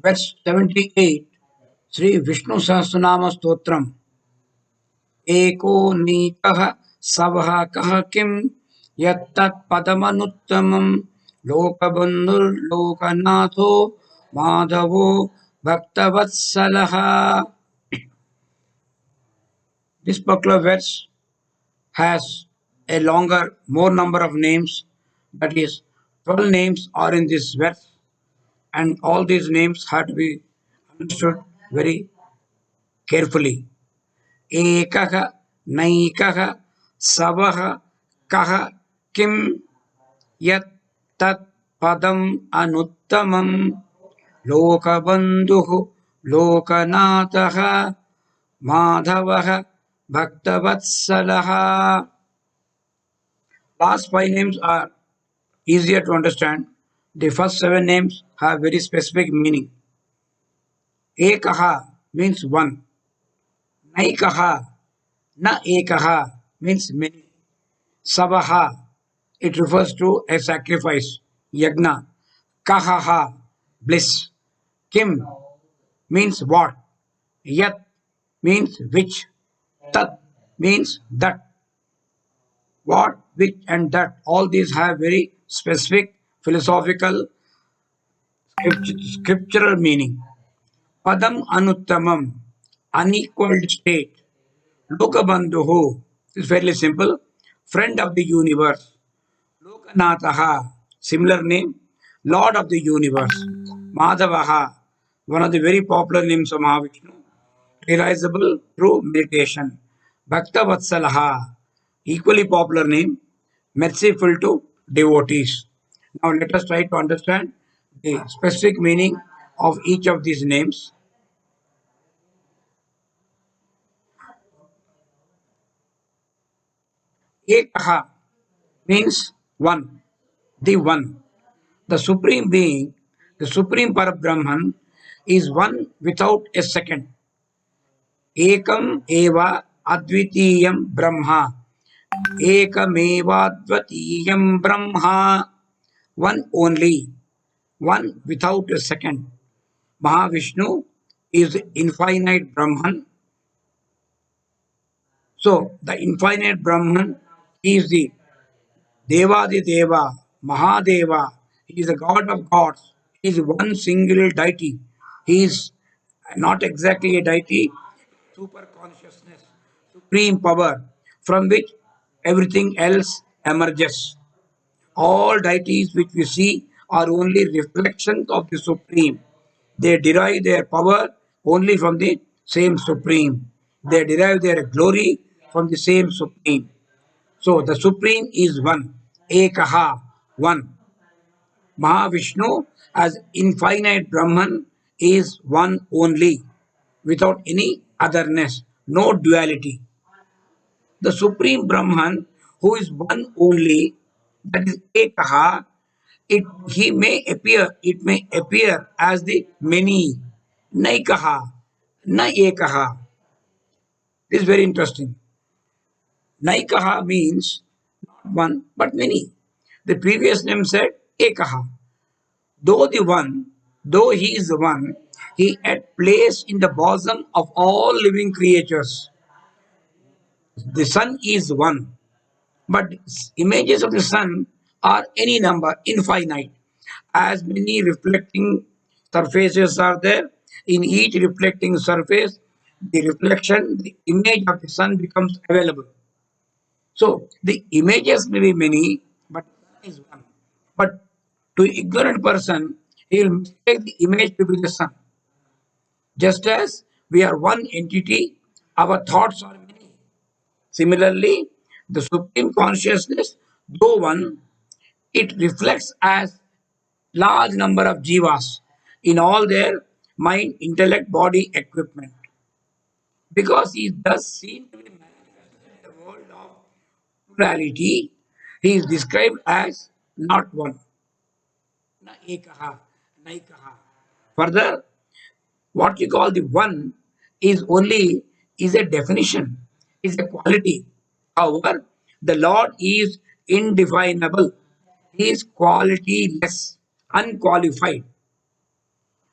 Verse 78, Sri Vishnu Sahasranaama Stotram. Eko nikah savah kah kim yattat padamanuttamam lokabandhur lokanatho madhavo bhaktavatsalaha. This particular verse has a longer, more number of names. That is, 12 names are in this verse, and all these names have to be understood very carefully. Ekah, naikah, savah, kah, kim, yat, tat, padam, anuttamam, lokabandhuh, lokanatah, madhavah, bhaktavatsalaha. Last five names are easier to understand. The first seven names have very specific meaning. Ekaha means one. Naikaha, na ekaha means many. Savaha, it refers to a sacrifice, yagna. Kahaha, bliss. Kim means what. Yat means which. Tat means that. What, which, and that. All these have very specific philosophical scriptural meaning. Padam anuttamam, unequaled state. Lokabandhuhu is fairly simple. Friend of the universe. Lokanathaha, similar name. Lord of the universe. Madhavaha, one of the very popular names of Mahavishnu, realizable through meditation. Bhaktavatsalaha, equally popular name, merciful to devotees. Now let us try to understand the specific meaning of each of these names. Ekaha means one, the one. The Supreme Being, the Supreme Parabrahman, is one without a second. Ekam eva advitiyam Brahma. Ekamevadvatiyam Brahma. One only, one without a second. Mahavishnu is infinite Brahman. So the infinite Brahman is the Devadi Deva, Mahadeva. He is the God of gods. He is one single deity. He is not exactly a deity, super consciousness, supreme power from which everything else emerges. All deities which we see are only reflections of the Supreme. They derive their power only from the same Supreme. They derive their glory from the same Supreme. So the Supreme is one. Ekaha, one. Mahavishnu as infinite Brahman is one only, without any otherness, no duality. The Supreme Brahman, who is one only, that is Ekaha, it may appear as the many. Naikaha, na Ekaha. This is very interesting. Naikaha means not one, but many. The previous name said Ekaha. Though the one, though he is the one, he at place in the bosom of all living creatures. The sun is one, but images of the sun are any number, infinite. As many reflecting surfaces are there, in each reflecting surface, the reflection, the image of the sun becomes available. So the images may be many, but sun is one. But to ignorant person, he will mistake the image to be the sun. Just as we are one entity, our thoughts are many. Similarly, the supreme consciousness, though one, it reflects as large number of jivas in all their mind, intellect, body, equipment. Because he does seem to be manifested in the world of plurality, he is described as not one. Na ekaha, naikaha. Further, what you call the one is a definition, is a quality. However, the Lord is indefinable. He is qualityless, unqualified.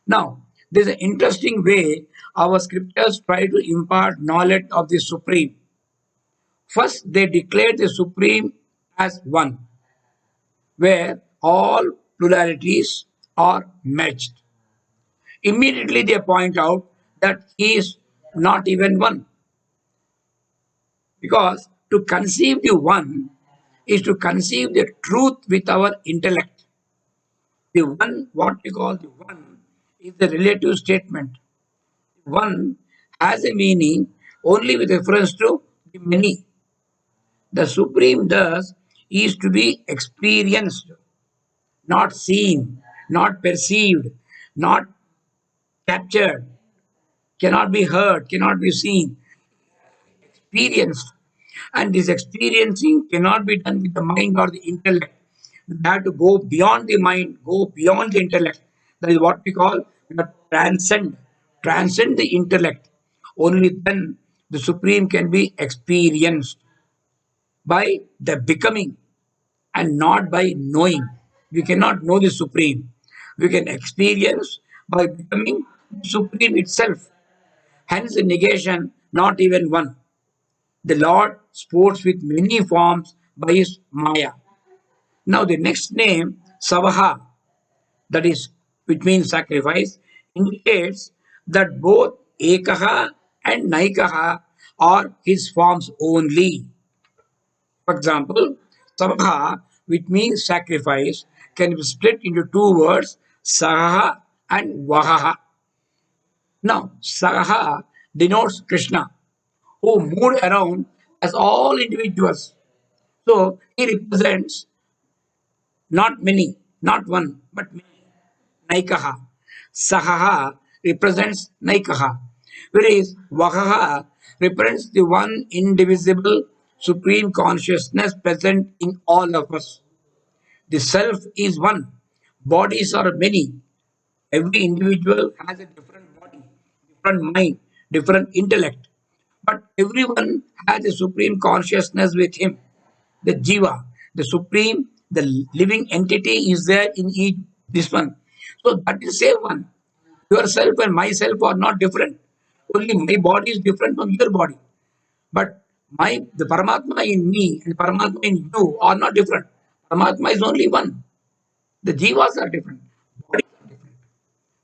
Now, There's an interesting way our scriptures try to impart knowledge of the Supreme. First, they declare the Supreme as one, where all pluralities are merged. Immediately, they point out that he is not even one, because to conceive the one is to conceive the truth with our intellect. The one, what we call the one, is a relative statement. One has a meaning only with reference to the many. The supreme thus is to be experienced, not seen, not perceived, not captured, cannot be heard, cannot be seen, experienced. And this experiencing cannot be done with the mind or the intellect. We have to go beyond the mind, go beyond the intellect. That is what we call the transcend the intellect. Only then the supreme can be experienced by the becoming and not by knowing. We cannot know the supreme. We can experience by becoming the supreme itself. Hence the negation, not even one. The Lord sports with many forms by his Maya. Now the next name, Savaha, that is, which means sacrifice, indicates that both Ekaha and Naikaha are his forms only. For example, Savaha, which means sacrifice, can be split into two words, Saha and Vahaha. Now, Saha denotes Krishna, who moved around as all individuals. So he represents not many, not one, but many. Naikaha. Sahaha represents Naikaha. Whereas Vahaha represents the one indivisible supreme consciousness present in all of us. The self is one. Bodies are many. Every individual has a different body, different mind, different intellect. But everyone has a supreme consciousness with him. The jiva, the supreme, the living entity is there in each this one. So that is same one. Yourself and myself are not different. Only my body is different from your body. But the Paramatma in me and Paramatma in you are not different. Paramatma is only one. The jivas are different. Bodies are different.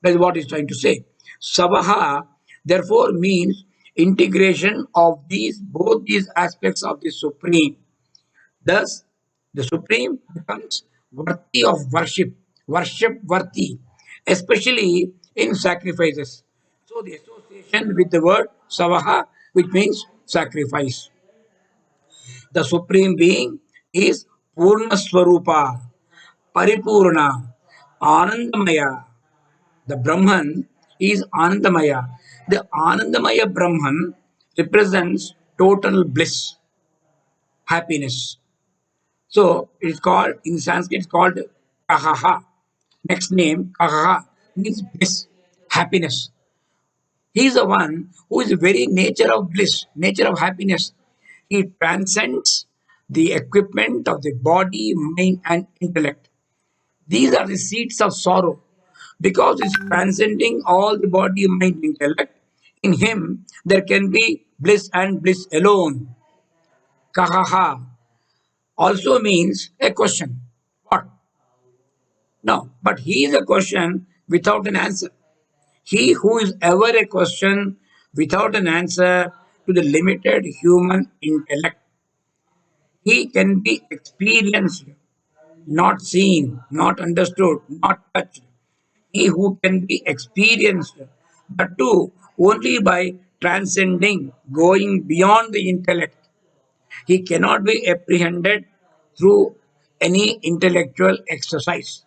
That is what he's trying to say. Savaha therefore means integration of these both these aspects of the supreme. Thus, the Supreme becomes worthy of worship, worship worthy, especially in sacrifices. So, the association with the word Savaha, which means sacrifice. The Supreme Being is Purna Swarupa, Paripurna, Anandamaya. The Brahman is Anandamaya. The Anandamaya Brahman represents total bliss, happiness. So it's called in Sanskrit. It's called kahaha. Next name kahaha means bliss, happiness. He is the one who is the very nature of bliss, nature of happiness. He transcends the equipment of the body, mind, and intellect. These are the seats of sorrow because it's transcending all the body, mind, intellect. In him, there can be bliss and bliss alone. Kahaha also means a question. What? No, but he is a question without an answer. He who is ever a question without an answer to the limited human intellect. He can be experienced, not seen, not understood, not touched. He who can be experienced, but too only by transcending, going beyond the intellect. He cannot be apprehended through any intellectual exercise.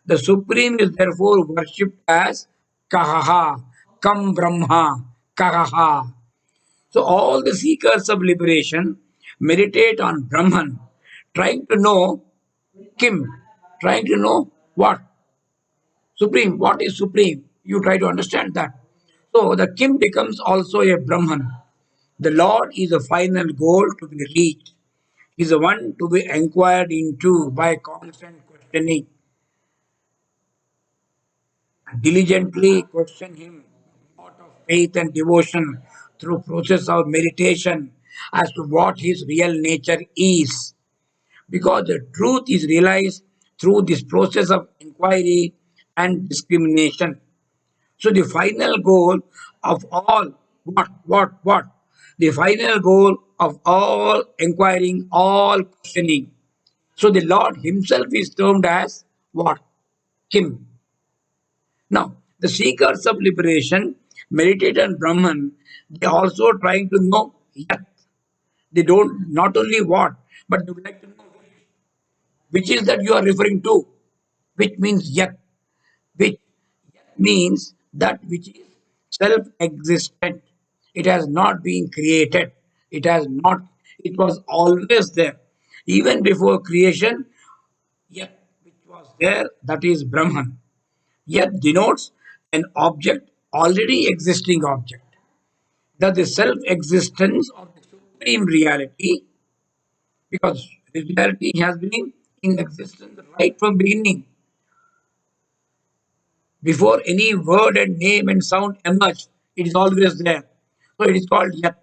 The Supreme is therefore worshipped as Kahaha, Kam Brahma, Kahaha. So all the seekers of liberation meditate on Brahman, trying to know Kim, trying to know what? Supreme. What is Supreme? You try to understand that. So the Kim becomes also a Brahman. The Lord is the final goal to be reached. He is the one to be inquired into by constant questioning. Diligently question him, lot of faith and devotion through process of meditation as to what his real nature is. Because the truth is realized through this process of inquiry and discrimination. So the final goal of all, what? The final goal of all inquiring, all questioning. So the Lord Himself is termed as what? Kim. Now, the seekers of liberation meditate on Brahman. They also trying to know Yat. They don't not only what, but they would like to know which is that you are referring to, which means Yat, which means that which is self-existent. It has not been created. It has not. It was always there, even before creation. Yet, which was there, that is Brahman. Yet denotes an object, already existing object. That the self-existence of the supreme reality, because reality has been in existence right from beginning, before any word and name and sound emerge, it is always there. So it is called Yat,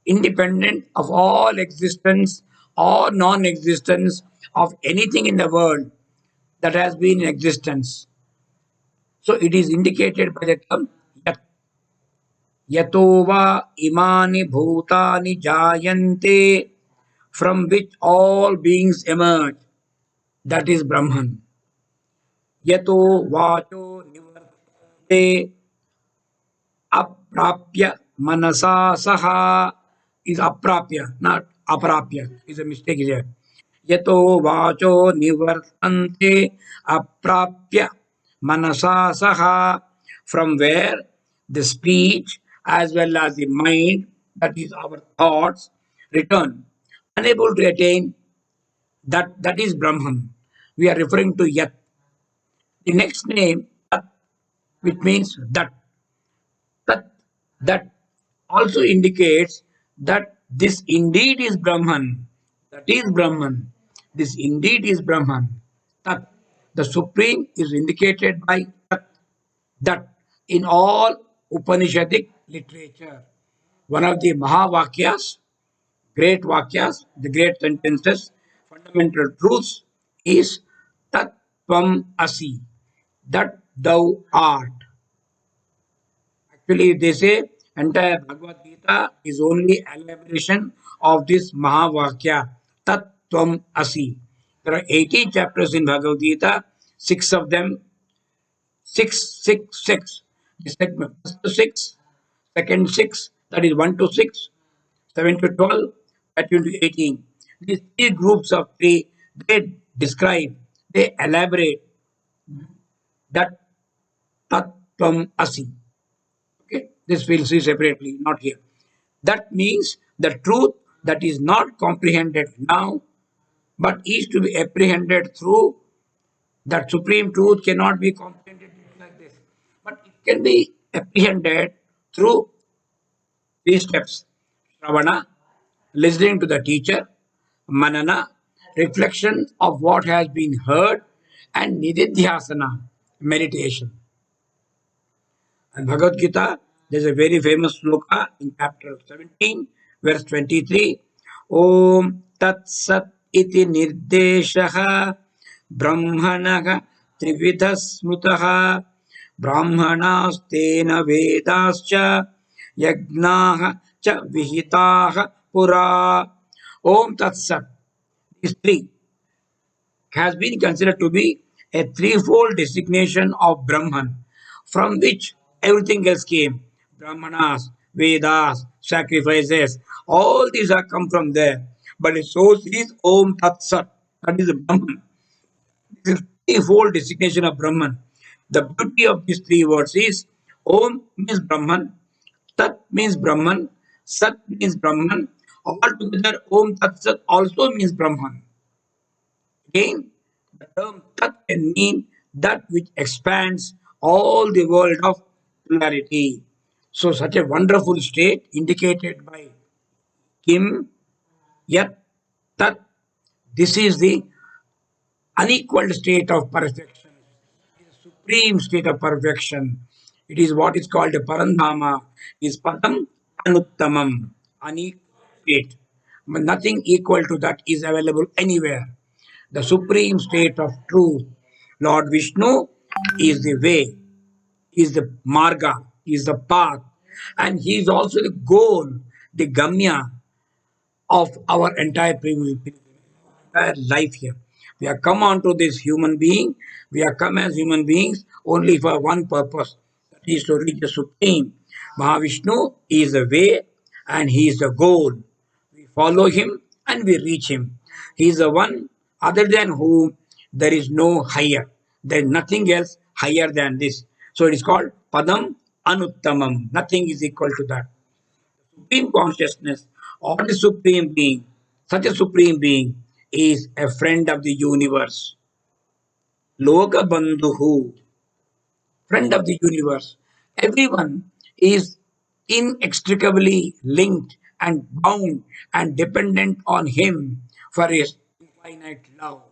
independent of all existence or non-existence of anything in the world that has been in existence. So it is indicated by the term Yat. Yato va imani bhutani jayante, from which all beings emerge. That is Brahman. Yato vacho nivartate aprapya manasa saha, is aprapya, not aprapya. Is a mistake here. Yato vacho nivartante aprapya manasa saha, from where the speech as well as the mind, that is our thoughts, return, unable to attain, that is Brahman. We are referring to Yat. The next name, Tat, which means that, that also indicates that this indeed is Brahman. That is Brahman. This indeed is Brahman. Tat. The Supreme is indicated by Tat. That in all Upanishadic literature. One of the Mahavakyas, great Vakyas, the great sentences, fundamental truths is Tat Tvam Asi. That thou art. Actually, they say entire Bhagavad Gita is only elaboration of this Mahavakya, Tat Tvam Asi. There are 80 chapters in Bhagavad Gita, six of them, six. The segment, first to six, second six, that is 1 to 6, 7 to 12, 13 to 18. These three groups of three, they describe, they elaborate that Tat Tvam Asi. Okay, this we'll see separately, not here. That means the truth that is not comprehended now, but is to be apprehended through that supreme truth cannot be comprehended like this, but it can be apprehended through three steps: Shravana, listening to the teacher; Manana, reflection of what has been heard; and Nididhyasana, meditation. And Bhagavad Gita, there's a very famous sloka in chapter 17, verse 23. Om Tat Sat iti nirdeshaha brahmanaha trividha smutaha brahmanastena vedascha yagnaha cha vihitaha pura. Om Tat Sat. These three has been considered to be a threefold designation of Brahman, from which everything else came. Brahmanas, Vedas, sacrifices, all these are come from there. But the source is Om Tat Sat, that is Brahman. This is threefold designation of Brahman. The beauty of these three words is Om means Brahman, Tat means Brahman, Sat means Brahman. Altogether, Om Tat Sat also means Brahman. Again, the term Tat can mean that which expands all the world of polarity. So, such a wonderful state indicated by Kim, Yat, Tat. This is the unequaled state of perfection, supreme state of perfection. It is what is called a Parandhama, is Padam Anuttamam, unequal state. Nothing equal to that is available anywhere. The supreme state of truth. Lord Vishnu is the way, is the marga, is the path, and he is also the goal, the gamya of our entire life here. We have come onto this human being. We have come as human beings only for one purpose, that is to reach the supreme. Mahavishnu is the way and he is the goal. We follow him and we reach him. He is the one other than whom there is no higher. There is nothing else higher than this. So it is called Padam Anuttamam. Nothing is equal to that. Supreme consciousness or the supreme being, such a supreme being is a friend of the universe. Loka Bandhuhu, friend of the universe. Everyone is inextricably linked and bound and dependent on him for his infinite love.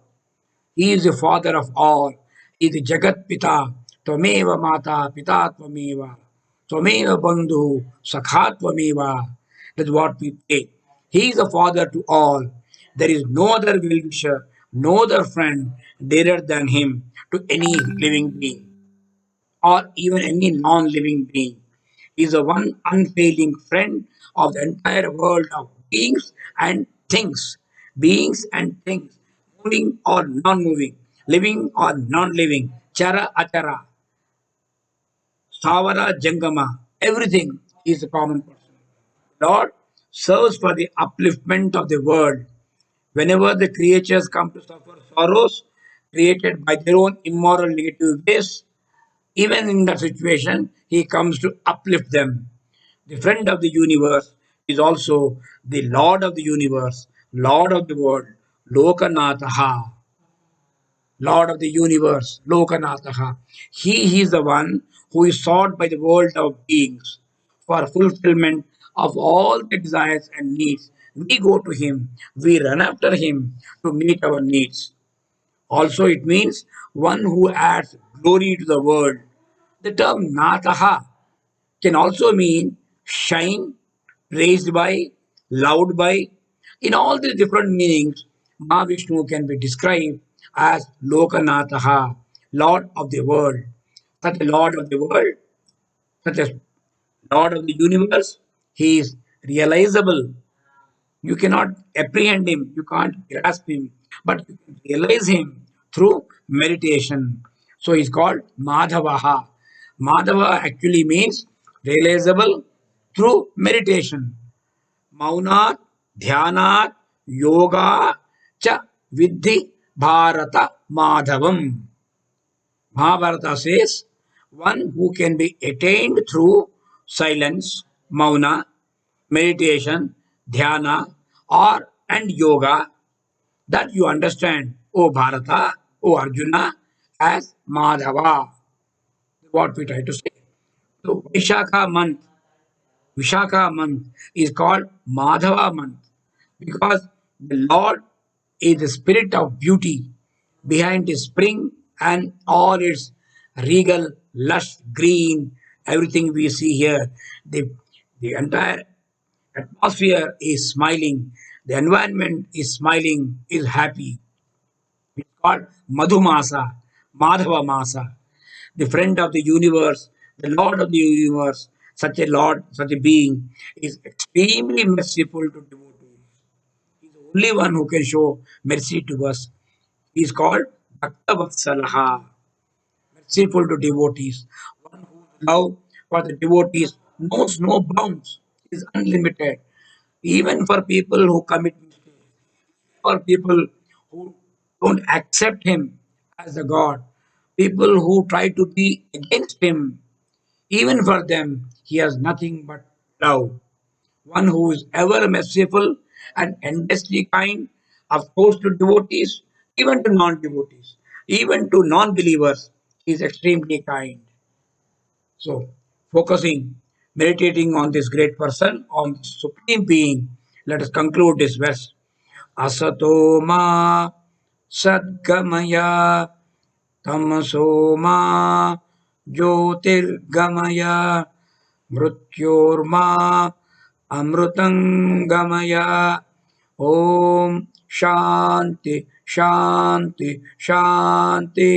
He is the father of all. He is the Jagat Pita. Tvameva Mata Pita Tvameva. Tvameva Bandhu Sakha Tvameva. That's what we say. He is the father to all. There is no other well-wisher, no other friend dearer than him to any living being or even any non-living being. He is the one unfailing friend of the entire world of beings and things. Beings and things, moving or non-moving, living or non-living, chara achara, savara jangama, everything is a common person. Lord serves for the upliftment of the world. Whenever the creatures come to suffer sorrows created by their own immoral negative ways, even in that situation, he comes to uplift them. The friend of the universe is also the Lord of the universe, Lord of the world, Lokanatha, Lord of the universe, Lokanatha. He is the one who is sought by the world of beings for fulfillment of all the desires and needs. We go to him, we run after him to meet our needs. Also, it means one who adds glory to the world. The term Nataha can also mean shine, praised by, loved by. In all these different meanings, Mahavishnu can be described as Lokanatha, Lord of the world. Such a Lord of the world, such a Lord of the universe, he is realizable. You cannot apprehend him, you can't grasp him, but you can realize him through meditation. So he's called Madhavaha. Madhava actually means realizable through meditation. Maunat, Dhyanat, Yoga, Cha Vidhi Bharata Madhavam. Mahabharata says one who can be attained through silence, Mauna, meditation, dhyana, or and yoga, that you understand, O Bharata, O Arjuna, as Madhava. What we try to say. So Vishakha month is called Madhava month because the Lord is the spirit of beauty behind the spring and all its regal, lush green, everything we see here. The entire atmosphere is smiling, the environment is smiling, is happy. It's called Madhumasa, Madhava Masa, the friend of the universe, the Lord of the universe. Such a Lord, such a being is extremely merciful to devotees. He's the only one who can show mercy to us. He is called Bhakta Vatsalaha, merciful to devotees. One whose love for the devotees knows no bounds, is unlimited. Even for people who commit mistakes, for people who don't accept him as a God, people who try to be against him, even for them, he has nothing but love. One who is ever merciful and endlessly kind, of course, to devotees, even to non devotees, even to non believers, he is extremely kind. So, focusing, meditating on this great person, on the supreme being, let us conclude this verse. Asato ma sadgamaya तमसो मा ज्योतिर्गमय मृत्योर्मा अमृतंगमय ओम शांति शांति शांति।